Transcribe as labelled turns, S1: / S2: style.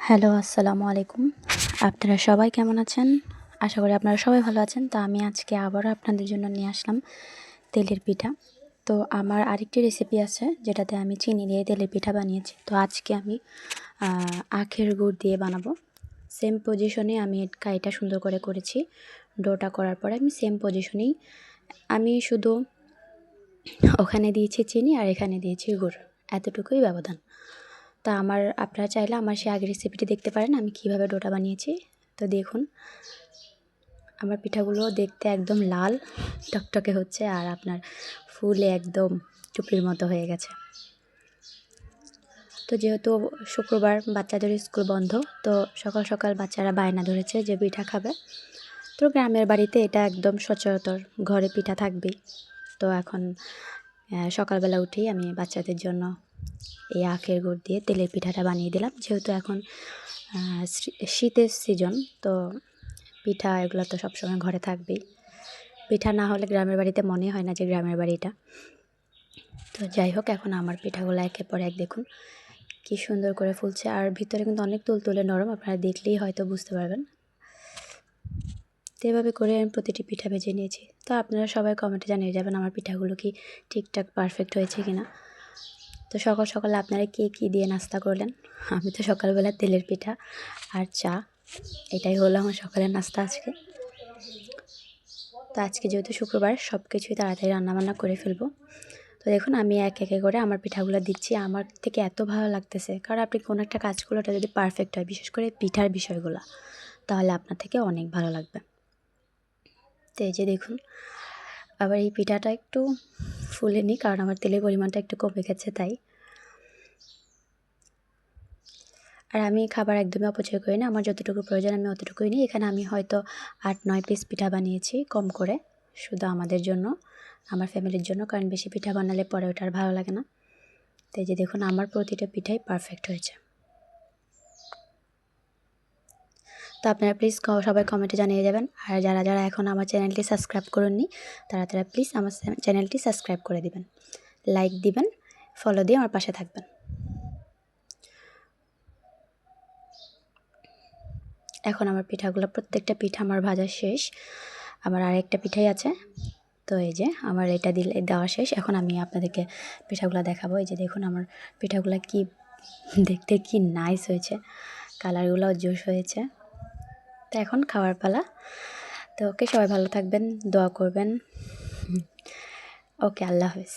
S1: Hello, আসসালামু আলাইকুম। আপনারা সবাই কেমন আছেন? আশা করি আপনারা সবাই ভালো আছেন। তো আমি আজকে আবারও আপনাদের জন্য নিয়ে আসলাম তেলের পিঠা। তো আমার আরেকটি রেসিপি আছে যেটাতে আমি চিনি দিয়ে তেলের পিঠা বানিয়েছি। তো আজকে আমি আখের গুড় দিয়ে বানাবো। সেম পজিশনে আমি কাইটা সুন্দর করে করেছি। ডোটা করার পরে আমি সেম পজিশনেই আমি শুধু ওখানে দিয়েছি চিনি আর এখানে দিয়েছি গুড়, এতটুকুই ব্যবধান। তা আপনারা চাইলে আমার সেই আগের রেসিপিটি দেখতে পারেন আমি কিভাবে ডোটা বানিয়েছি। তো দেখুন আমার পিঠাগুলো দেখতে একদম লাল টকটকে হচ্ছে আর আপনার ফুলে একদম চুপির মতো হয়ে গেছে। তো যেহেতু শুক্রবার বাচ্চাদের স্কুল বন্ধ, তো সকাল সকাল বাচ্চারা বায়না ধরেছে যে পিঠা খাবে। তো গ্রামের বাড়িতে এটা একদম সচরাচর, ঘরে পিঠা থাকবেই। তো এখন সকালবেলা উঠেই আমি বাচ্চাদের জন্য এই আখের গুড় দিয়ে তেলের পিঠাটা বানিয়ে দিলাম। যেহেতু এখন শীতের সিজন, তো পিঠা এগুলো তো সবসময় ঘরে থাকবেই। পিঠা না হলে গ্রামের বাড়িতে মনে হয় না যে গ্রামের বাড়িটা। তো যাই হোক, এখন আমার পিঠাগুলো একের পর এক দেখুন কি সুন্দর করে ফুলছে, আর ভিতরে কিন্তু অনেক তুলতুলে নরম, আপনারা দেখলেই হয়তো বুঝতে পারবেন। তো এভাবে করে আমি প্রতিটি পিঠা ভেজে নিয়েছি। তো আপনারা সবাই কমেন্টে জানিয়ে যাবেন আমার পিঠাগুলো কি ঠিকঠাক পারফেক্ট হয়েছে কিনা। তো সকাল সকাল আপনারা কে কী দিয়ে নাস্তা করলেন? আমি তো সকালবেলা তেলের পিঠা আর চা, এটাই হলো আমার সকালের নাস্তা আজকে। তো আজকে যেহেতু শুক্রবার, সব কিছুই তাড়াতাড়ি রান্নাবান্না করে ফেলবো। তো দেখুন আমি এক একে করে আমার পিঠাগুলো দিচ্ছি। আমার থেকে এত ভালো লাগতেছে, কারণ আপনি কোনো একটা কাজ করলে ওটা যদি পারফেক্ট হয়, বিশেষ করে পিঠার বিষয়গুলো, তাহলে আপনার থেকে অনেক ভালো লাগবে। তো এই যে দেখুন, আবার এই পিঠাটা একটু ফুলেনি, কারণ আমার তেলের পরিমাণটা একটু কমে গেছে তাই। আর আমি খাবার একদমই অপচয় করি না, আমার যতটুকু প্রয়োজন আমি অতটুকুই নিই। এখানে আমি হয়তো 8-9 পিস পিঠা বানিয়েছি কম করে, শুধু আমাদের জন্য, আমার ফ্যামিলির জন্য, কারণ বেশি পিঠা বানালে পরে ওটা আর ভালো লাগে না। তো এই যে দেখুন আমার প্রতিটা পিঠাই পারফেক্ট হয়েছে। তো আপনারা প্লিজ সবাই কমেন্টে জানিয়ে যাবেন। আর যারা যারা এখন আমার চ্যানেলটি সাবস্ক্রাইব করেননি, তারা প্লিজ আমার চ্যানেলটি সাবস্ক্রাইব করে দিবেন, লাইক দিবেন, ফলো দিয়ে আমার পাশে থাকবেন। এখন আমার পিঠাগুলো, প্রত্যেকটা পিঠা আমার ভাজা শেষ। আমার আরেকটা পিঠাই আছে। তো এই যে আমার এটা দেওয়া শেষ। এখন আমি আপনাদেরকে পিঠাগুলো দেখাবো। এই যে দেখুন আমার পিঠাগুলো কি দেখতে কি নাইস হয়েছে, কালারগুলোও জোশ হয়েছে। তো এখন খাওয়ার পালা। তো ওকে, সবাই ভালো থাকবেন, দোয়া করবেন। ওকে, আল্লাহ হাফেজ।